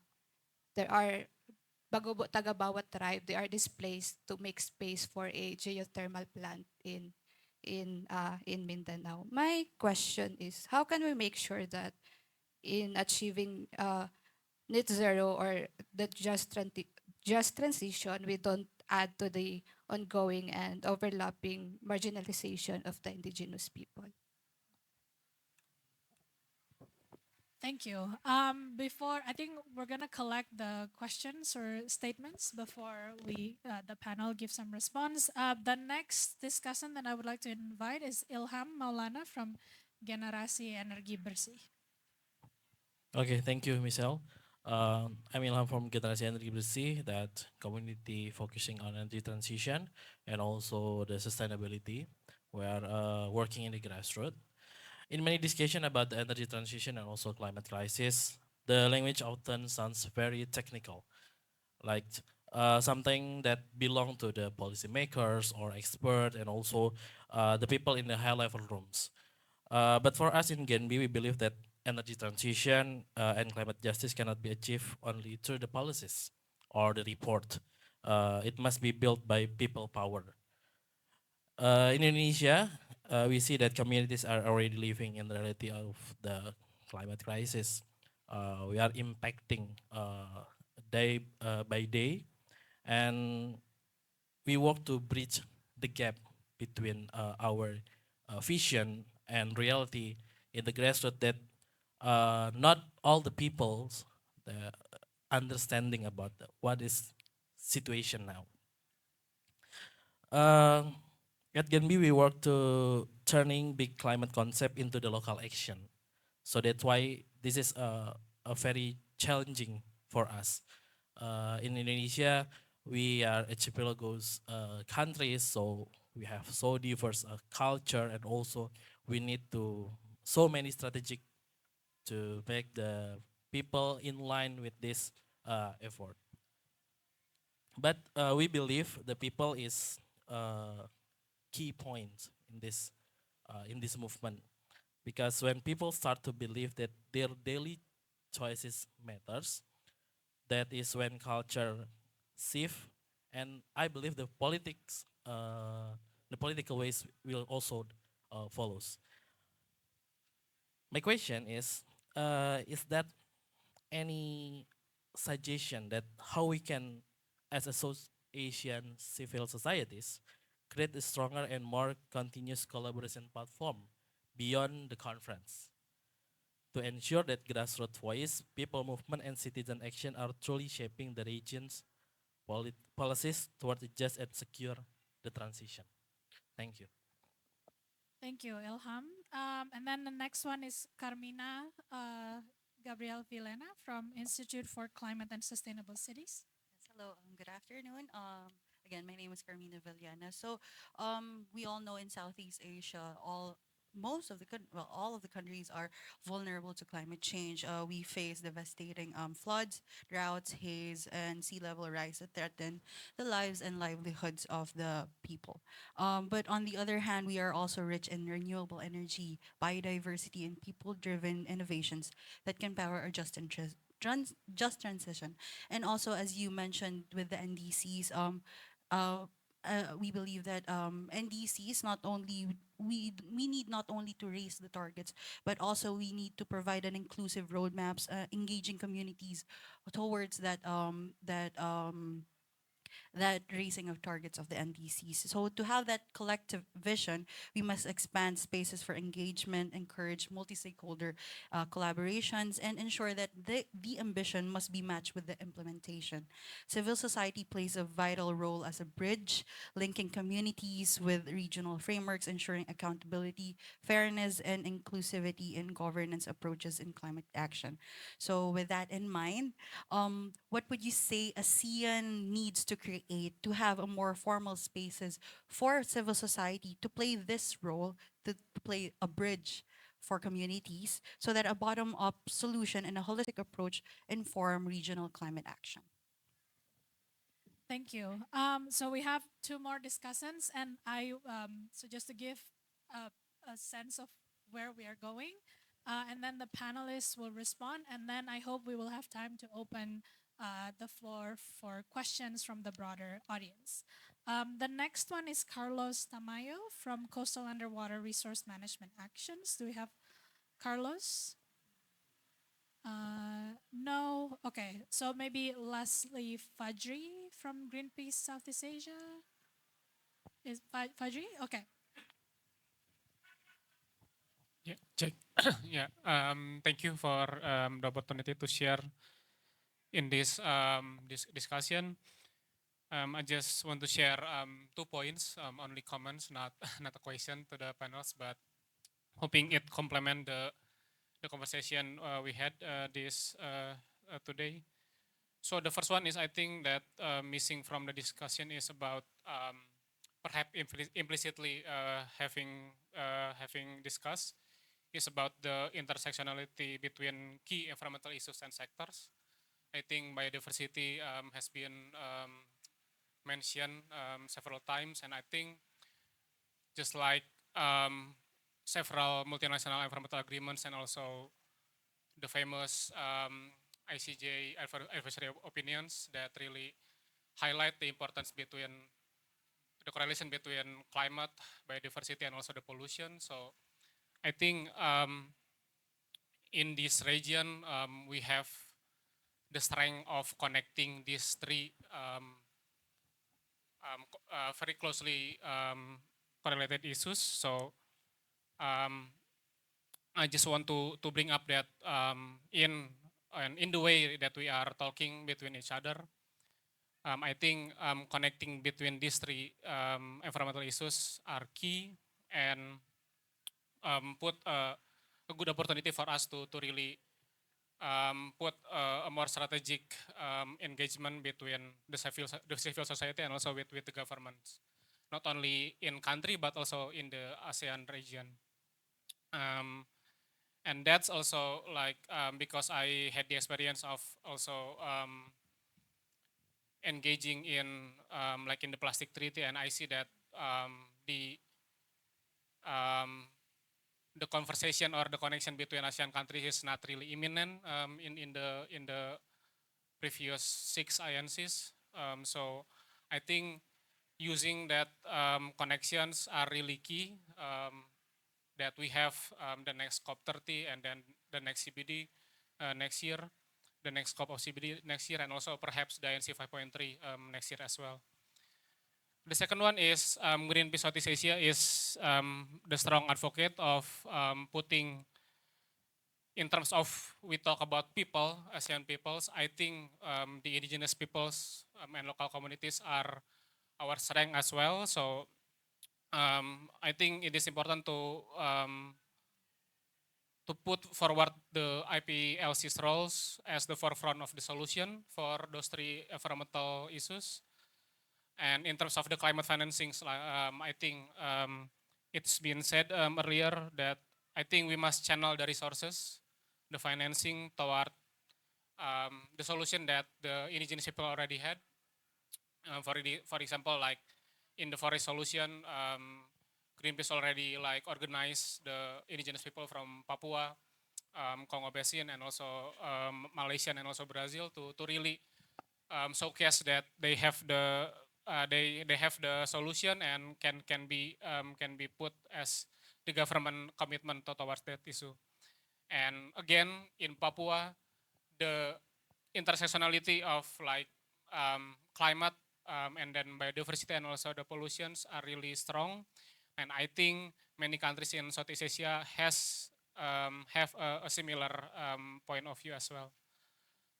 there are Bagobo Tagabawat tribe. They are displaced to make space for a geothermal plant in Mindanao. My question is, how can we make sure that in achieving net zero or the just transition, we don't add to the ongoing and overlapping marginalization of the indigenous people? Thank you. Before, I think we're gonna collect the questions or statements before we the panel gives some response. The next discussant that I would like to invite is Ilham Maulana from Generasi Energi Bersih. Okay, thank you, Michelle. I'm Ilham from Generasi Energi Bersih, that community focusing on energy transition and also the sustainability. We are working in the grassroots. In many discussion about the energy transition and also climate crisis, the language often sounds very technical, like something that belong to the policymakers or expert and also the people in the high level rooms. But for us in Genbi, we believe that energy transition and climate justice cannot be achieved only through the policies or the report. It must be built by people power. In Indonesia, we see that communities are already living in the reality of the climate crisis. We are impacting day by day, and we work to bridge the gap between our vision and reality in the grassroots, that not all the people's the understanding about what is situation now. Uh, at Genbi, we work to turning big climate concept into the local action. So that's why this is a very challenging for us. In Indonesia, we are archipelagos countries, so we have so diverse culture, and also we need to so many strategic to make the people in line with this effort. But we believe the people is key point in this movement, because when people start to believe that their daily choices matters, that is when culture shift, and I believe the political ways will also follows. My question is that any suggestion that how we can, as a South Asian civil societies, create a stronger and more continuous collaboration platform beyond the conference? to ensure that grassroots voice, people movement, and citizen action are truly shaping the region's policies towards a just and secure the transition. Thank you. Thank you, Ilham. And then the next one is Carmina Gabriel Villena from Institute for Climate and Sustainable Cities. Yes, hello, good afternoon. Again, my name is Carmina Villana. So, we all know in Southeast Asia, all of the countries are vulnerable to climate change. We face devastating floods, droughts, haze, and sea level rise that threaten the lives and livelihoods of the people. But on the other hand, we are also rich in renewable energy, biodiversity, and people-driven innovations that can power a just transition. And also, as you mentioned with the NDCs, uh, we believe that NDCs not only we need not only to raise the targets, but also we need to provide an inclusive roadmaps, engaging communities towards that raising of targets of the NDCs. So to have that collective vision, we must expand spaces for engagement, encourage multi-stakeholder collaborations, and ensure that the ambition must be matched with the implementation. Civil society plays a vital role as a bridge, linking communities with regional frameworks, ensuring accountability, fairness, and inclusivity in governance approaches in climate action. So with that in mind, what would you say ASEAN needs to create to have a more formal spaces for civil society to play this role, to play a bridge for communities so that a bottom-up solution and a holistic approach inform regional climate action? Thank you. So we have two more discussants, and so just to give a, a sense of where we are going, and then the panelists will respond, and then I hope we will have time to open the floor for questions from the broader audience. The next one is Carlos Tamayo from Coastal Underwater Resource Management Actions. Do we have Carlos? No. Okay. So maybe Leslie Fajri from Greenpeace Southeast Asia. Is Fajri? Okay. Yeah, check. Yeah, thank you for the opportunity to share in this discussion. I just want to share 2 points, only comments, not not a question to the panels, but hoping it complement the conversation we had this today. So the first one is I think that missing from the discussion is about perhaps implicitly having discussed is about the intersectionality between key environmental issues and sectors. I think biodiversity has been mentioned several times, and I think just like several multinational environmental agreements and also the famous ICJ advisory opinions that really highlight the importance between the correlation between climate, biodiversity, and also the pollution. So I think in this region we have the strength of connecting these three very closely correlated issues. So um, I just want to bring up that in the way that we are talking between each other, I think connecting between these three environmental issues are key and put a good opportunity for us to really put a more strategic engagement between the civil society and also with the governments, not only in country but also in the ASEAN region. Um, and that's also like because I had the experience of also engaging in like in the plastic treaty, and I see that the um, the conversation or the connection between ASEAN countries is not really imminent in the previous 6 INCs. So I think using that connections are really key. That we have the next COP30 and then the next CBD next year, the next COP of CBD next year, and also perhaps the INC 5.3 next year as well. The second one is Greenpeace Southeast Asia is the strong advocate of putting in terms of we talk about people, ASEAN peoples, I think the indigenous peoples and local communities are our strength as well. So I think it is important to put forward the IPLC's roles as the forefront of the solution for those three environmental issues. And in terms of the climate financing, I think it's been said earlier that I think we must channel the resources, the financing toward the solution that the indigenous people already had. For example, like in the forest solution, Greenpeace already like organized the indigenous people from Papua, Congo Basin, and also Malaysian and also Brazil to really showcase that they have they have the solution and can be put as the government commitment towards that issue. And again, in Papua, the intersectionality of like climate and then biodiversity and also the pollutions are really strong. And I think many countries in Southeast Asia have a similar point of view as well.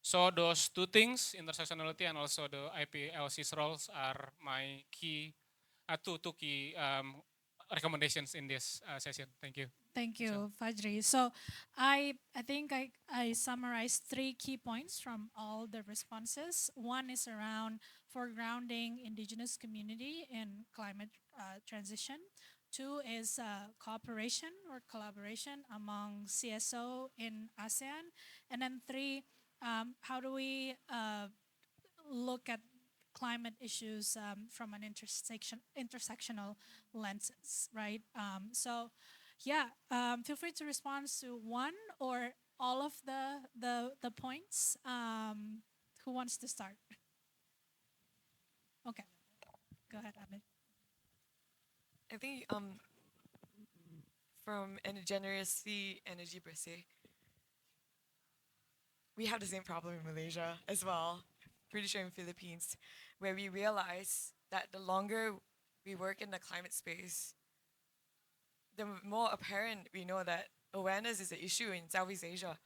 So those two things, intersectionality and also the IPLC's roles, are my two key recommendations in this session. Thank you. Thank you, Fajri. So I think I summarized three key points from all the responses. One is around foregrounding indigenous community in climate transition. Two is cooperation or collaboration among CSO in ASEAN. And then three, how do we look at climate issues from an intersectional lenses, right? Yeah, feel free to respond to one or all of the points. Who wants to start? Okay, go ahead, Abid. I think from Energy Energy per se, we have the same problem in Malaysia as well. Pretty sure in Philippines, where we realize that the longer we work in the climate space, the more apparent we know that awareness is an issue in Southeast Asia.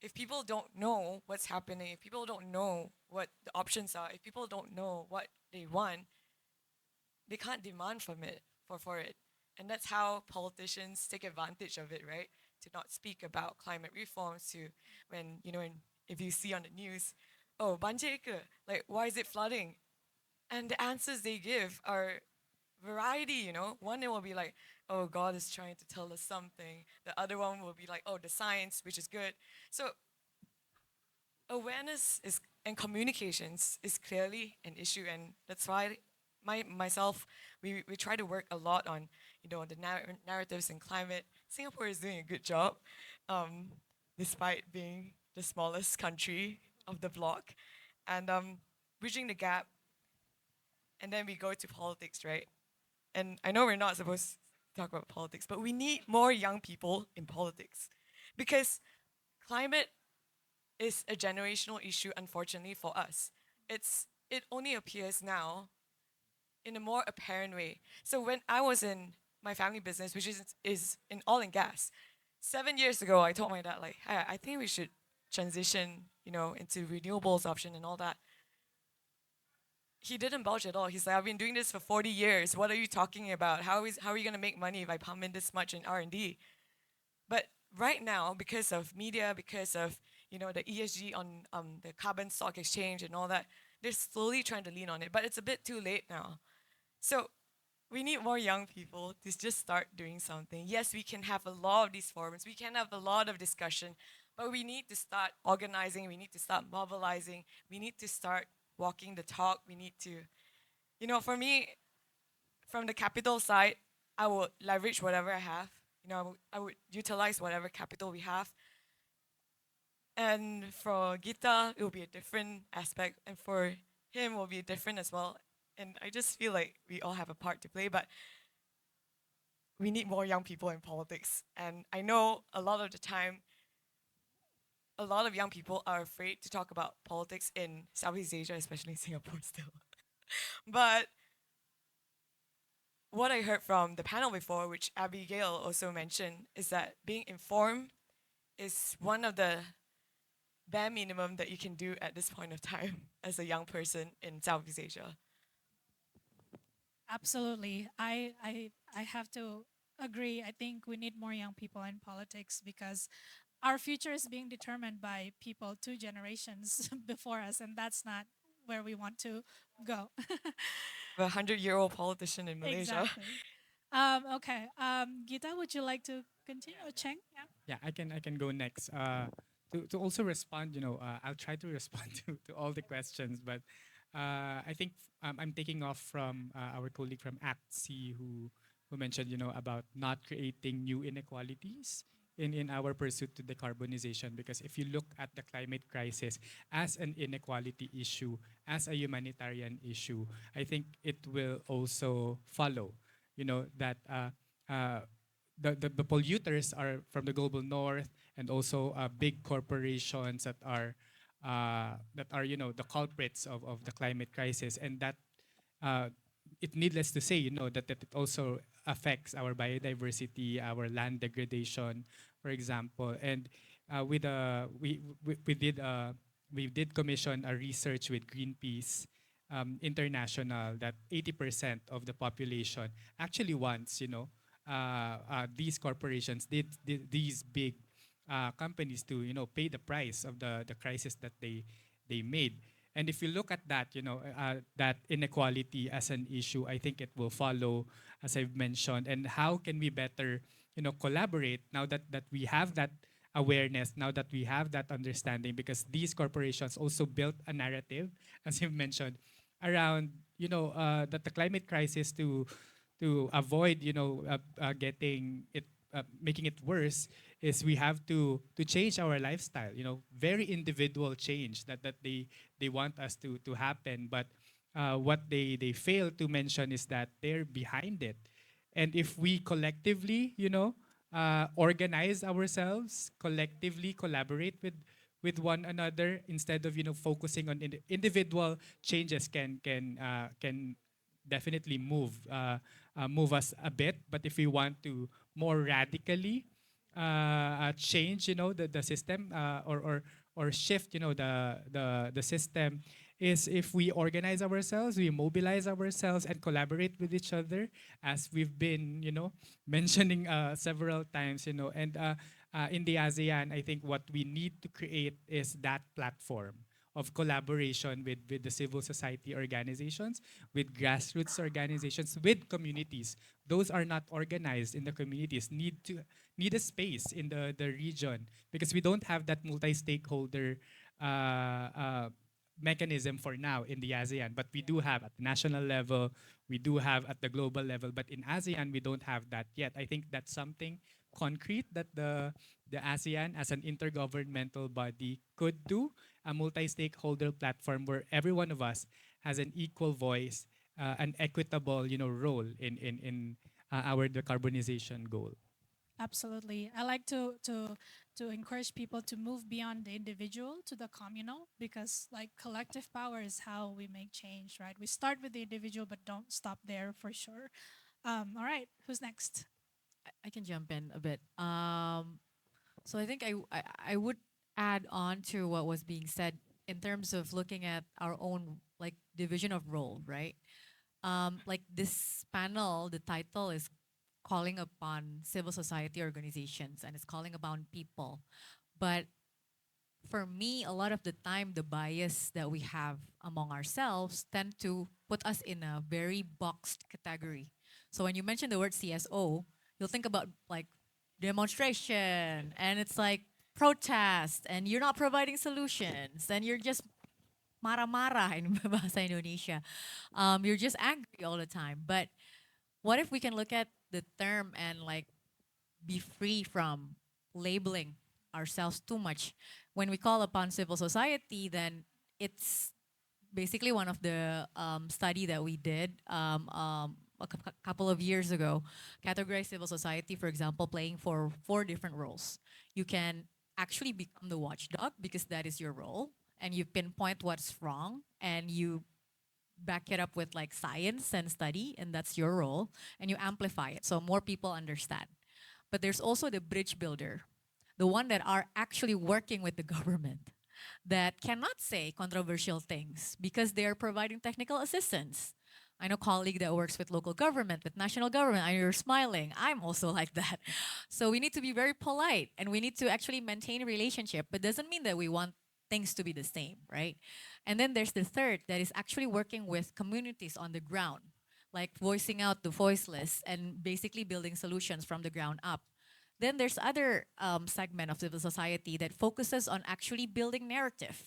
If people don't know what's happening, if people don't know what the options are, if people don't know what they want, they can't demand for it. And that's how politicians take advantage of it, right? To not speak about climate reforms, to when, if you see on the news, oh, banjir ke? Like, why is it flooding? And the answers they give are variety. One, it will be like, oh, God is trying to tell us something. The other one will be like, oh, the science, which is good. So awareness and communications is clearly an issue, and that's why myself, we try to work a lot on the narratives in climate. Singapore is doing a good job, despite being the smallest country of the bloc, and bridging the gap. And then we go to politics, right? And I know we're not supposed to talk about politics, but we need more young people in politics, because climate is a generational issue, unfortunately for us. It only appears now in a more apparent way. So when I was in my family business, which is in oil and gas, 7 years ago, I told my dad, like, hey, I think we should transition, into renewables option and all that. He didn't budge at all. He's like, I've been doing this for 40 years. What are you talking about? How are you gonna make money if I pump in this much in R&D? But right now, because of media, because of the ESG on the carbon stock exchange and all that, they're slowly trying to lean on it. But it's a bit too late now. So we need more young people to just start doing something. Yes, we can have a lot of these forums. We can have a lot of discussion, but we need to start organizing. We need to start mobilizing. We need to start walking the talk. We need to, for me, from the capital side, I would leverage whatever I have. I would utilize whatever capital we have. And for Gita, it will be a different aspect, and for him, will be different as well. And I just feel like we all have a part to play, but we need more young people in politics. And I know a lot of the time, a lot of young people are afraid to talk about politics in Southeast Asia, especially Singapore still. But what I heard from the panel before, which Abigail also mentioned, is that being informed is one of the bare minimum that you can do at this point of time as a young person in Southeast Asia. Absolutely. I have to agree. I think we need more young people in politics because our future is being determined by people 2 generations before us, and that's not where we want to go. A 100-year-old politician in Malaysia. Exactly. Okay. Gita, would you like to continue? Or Cheng? Yeah. Yeah, I can go next. To also respond, I'll try to respond to all the questions, but I think I'm taking off from our colleague from AFPC who mentioned, about not creating new inequalities in our pursuit to decarbonization. Because if you look at the climate crisis as an inequality issue, as a humanitarian issue, I think it will also follow, that uh, the polluters are from the global north, and also big corporations that are the culprits of the climate crisis, and that uh, it needless to say, that it also affects our biodiversity, our land degradation, for example. And with we did commission a research with Greenpeace International that 80% of the population actually wants, these corporations, these big companies to pay the price of the crisis that they made. And if you look at that, that inequality as an issue, I think it will follow, as I've mentioned. And how can we better, collaborate now that we have that awareness, now that we have that understanding? Because these corporations also built a narrative, as you've mentioned, around, that the climate crisis to avoid, getting it, making it worse, is we have to change our lifestyle. Very individual change that they want us to happen. But what they fail to mention is that they're behind it. And if we collectively, organize ourselves, collectively collaborate with one another, instead of focusing on individual changes, can definitely move us a bit. But if we want to more radically change, the system, or shift, the system, is if we organize ourselves, we mobilize ourselves, and collaborate with each other, as we've been, mentioning several times, and in the ASEAN, I think what we need to create is that platform of collaboration with the civil society organizations, with grassroots organizations, with communities. Those are not organized in the communities need a space in the region, because we don't have that multi-stakeholder mechanism for now in the ASEAN. But we do have at the national level, we do have at the global level, but in ASEAN we don't have that yet. I think that's something concrete that the ASEAN as an intergovernmental body could do, a multi-stakeholder platform where every one of us has an equal voice, an equitable, role in our decarbonization goal. Absolutely. I like to encourage people to move beyond the individual to the communal, because like collective power is how we make change, right? We start with the individual but don't stop there for sure. All right, who's next? I can jump in a bit. So I think I would add on to what was being said in terms of looking at our own like division of role, right? Like this panel, the title is calling upon civil society organizations, and it's calling upon people. But for me, a lot of the time, the bias that we have among ourselves tend to put us in a very boxed category. So when you mention the word CSO, you'll think about like demonstration, and it's like protest, and you're not providing solutions, and you're just marah-marah in bahasa Indonesia. You're just angry all the time. But what if we can look at the term and like be free from labeling ourselves too much? When we call upon civil society, then it's basically one of the study that we did a couple of years ago, categorize civil society, for example, playing for 4 different roles. You can actually become the watchdog because that is your role, and you pinpoint what's wrong, and you back it up with like science and study, and that's your role, and you amplify it so more people understand. But there's also the bridge builder, the one that are actually working with the government, that cannot say controversial things because they are providing technical assistance. I know a colleague that works with local government, with national government. I know you're smiling. I'm also like that. So we need to be very polite and we need to actually maintain a relationship, but doesn't mean that we want things to be the same, right? And then there's the third that is actually working with communities on the ground, like voicing out the voiceless and basically building solutions from the ground up. Then there's other segment of civil society that focuses on actually building narrative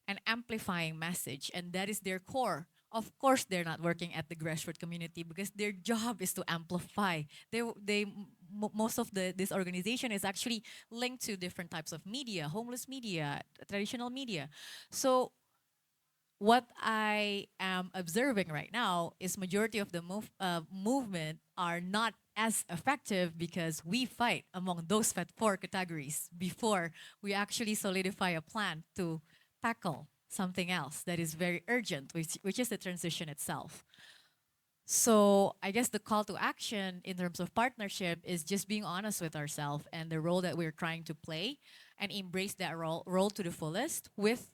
and amplifying message, and that is their core. Of course, they're not working at the grassroots community because their job is to amplify. Most of this organization is actually linked to different types of media, homeless media, traditional media. So what I am observing right now is majority of the movement are not as effective because we fight among those four categories before we actually solidify a plan to tackle something else that is very urgent, which is the transition itself. So I guess the call to action in terms of partnership is just being honest with ourselves and the role that we're trying to play and embrace that role to the fullest with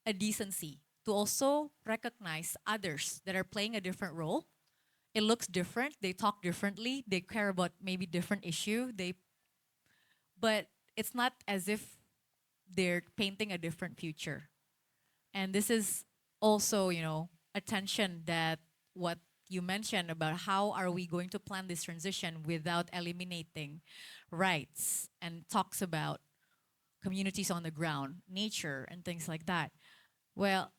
a decency to also recognize others that are playing a different role. It looks different, they talk differently, they care about maybe different issue, but it's not as if they're painting a different future. And this is also, a tension that what you mentioned about how are we going to plan this transition without eliminating rights and talks about communities on the ground, nature, and things like that. Well,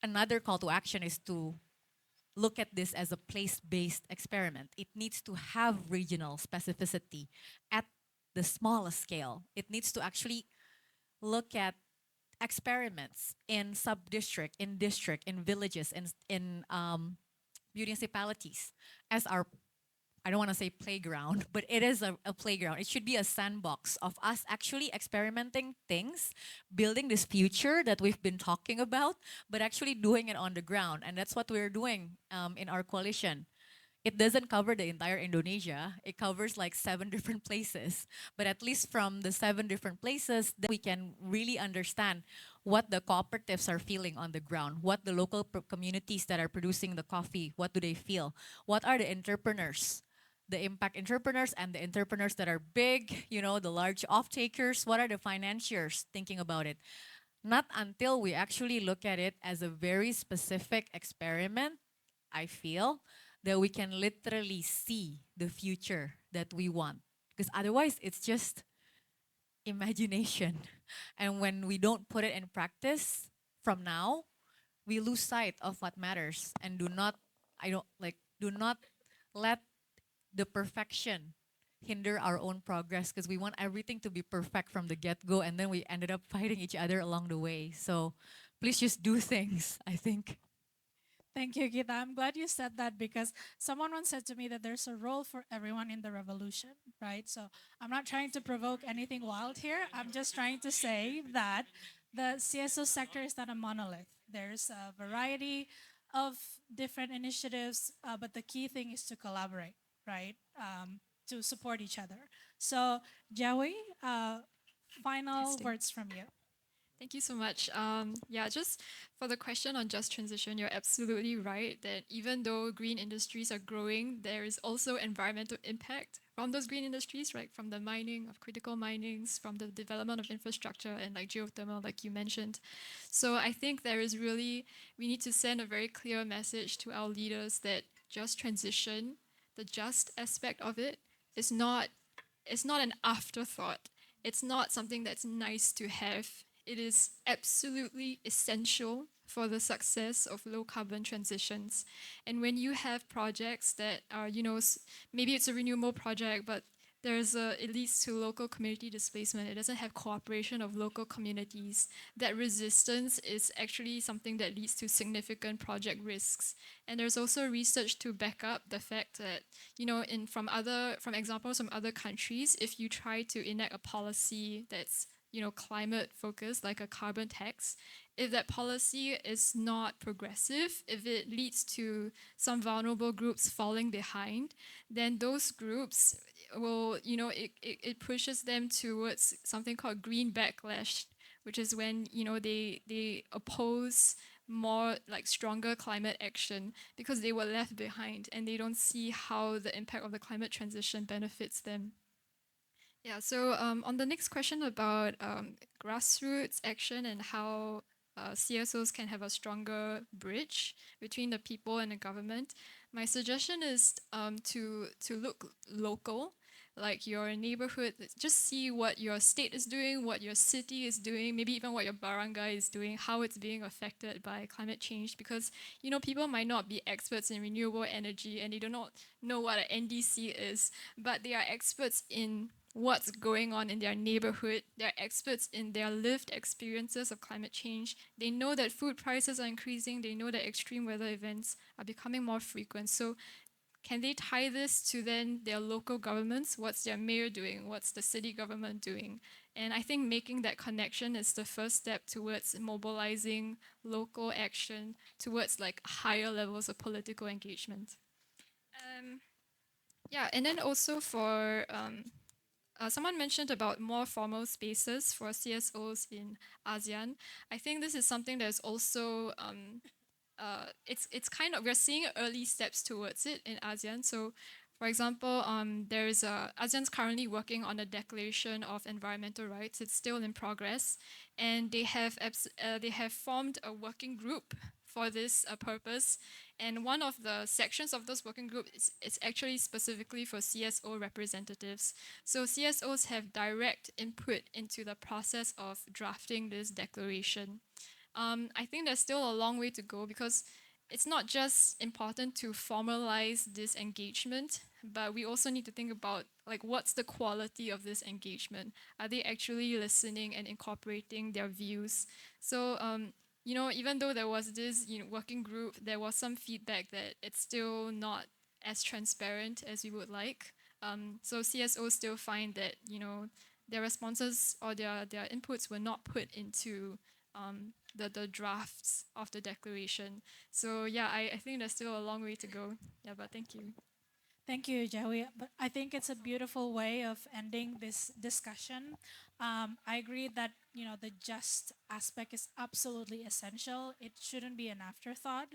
another call to action is to look at this as a place-based experiment. It needs to have regional specificity at the smallest scale. It needs to actually look at experiments in sub-district, in district, in villages, in municipalities as our, I don't want to say playground, but it is a playground. It should be a sandbox of us actually experimenting things, building this future that we've been talking about, but actually doing it on the ground. And that's what we're doing in our coalition. It doesn't cover the entire Indonesia. It covers like 7 different places. But at least from the 7 different places, then we can really understand what the cooperatives are feeling on the ground, what the local communities that are producing the coffee, what do they feel? What are the entrepreneurs? The impact entrepreneurs and the entrepreneurs that are big, the large off-takers, what are the financiers thinking about it? Not until we actually look at it as a very specific experiment, I feel, that we can literally see the future that we want. Because otherwise, it's just imagination. And when we don't put it in practice from now, we lose sight of what matters and do not let the perfection hinder our own progress because we want everything to be perfect from the get-go and then we ended up fighting each other along the way. So please just do things, I think. Thank you, Gita. I'm glad you said that because someone once said to me that there's a role for everyone in the revolution, right? So I'm not trying to provoke anything wild here. I'm just trying to say that the CSO sector is not a monolith. There's a variety of different initiatives, but the key thing is to collaborate, right? To support each other. So, Jawi, final Testing. words from you. Thank you so much. Yeah, just for the question on just transition, you're absolutely right that even though green industries are growing, there is also environmental impact from those green industries, right? From the mining of critical minings, from the development of infrastructure and like geothermal, like you mentioned. So I think we need to send a very clear message to our leaders that just transition, the just aspect of it, is not an afterthought. It's not something that's nice to have. It is absolutely essential for the success of low carbon transitions. And when you have projects that are, maybe it's a renewable project, but it leads to local community displacement. It doesn't have cooperation of local communities. That resistance is actually something that leads to significant project risks. And there's also research to back up the fact that, from examples from other countries, if you try to enact a policy that's climate focused, like a carbon tax, if that policy is not progressive, if it leads to some vulnerable groups falling behind, then those groups will, it pushes them towards something called green backlash, which is when, they oppose more like stronger climate action because they were left behind and they don't see how the impact of the climate transition benefits them. Yeah, so on the next question about grassroots action and how CSOs can have a stronger bridge between the people and the government, my suggestion is to look local, like your neighborhood. Just see what your state is doing, what your city is doing, maybe even what your barangay is doing, how it's being affected by climate change. Because people might not be experts in renewable energy and they do not know what an NDC is, but they are experts in what's going on in their neighborhood. They're experts in their lived experiences of climate change. They know that food prices are increasing. They know that extreme weather events are becoming more frequent. So can they tie this to then their local governments? What's their mayor doing? What's the city government doing? And I think making that connection is the first step towards mobilizing local action towards like higher levels of political engagement. Yeah, and then also for someone mentioned about more formal spaces for CSOs in ASEAN. I think this is something that's also it's kind of, we're seeing early steps towards it in ASEAN. So, for example, there is ASEAN's currently working on a declaration of environmental rights. It's still in progress, and they have formed a working group for this purpose. And one of the sections of those working group is actually specifically for CSO representatives. So CSOs have direct input into the process of drafting this declaration. I think there's still a long way to go because it's not just important to formalize this engagement, but we also need to think about like what's the quality of this engagement? Are they actually listening and incorporating their views? So even though there was this working group, there was some feedback that it's still not as transparent as we would like. So CSOs still find that their responses or their inputs were not put into the drafts of the declaration. So yeah, I think there's still a long way to go. Yeah, but thank you. Thank you, Joey. But I think it's a beautiful way of ending this discussion. I agree that the just aspect is absolutely essential. It shouldn't be an afterthought,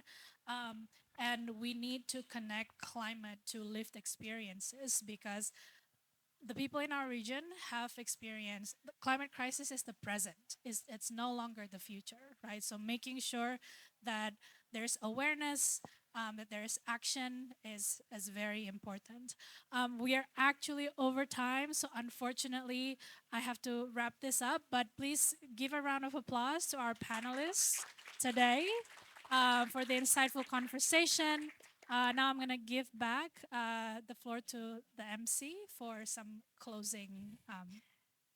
and we need to connect climate to lived experiences because the people in our region have experienced the climate crisis is the present. It's no longer the future, right? So making sure that there's awareness, that there's action is very important. We are actually over time, so unfortunately, I have to wrap this up. But please give a round of applause to our panelists today for the insightful conversation. Now I'm going to give back the floor to the MC for some closing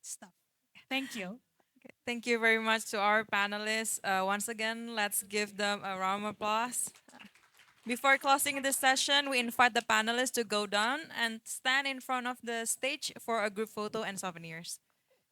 stuff. Thank you. Thank you very much to our panelists. Once again, let's give them a round of applause. Before closing this session, we invite the panelists to go down and stand in front of the stage for a group photo and souvenirs.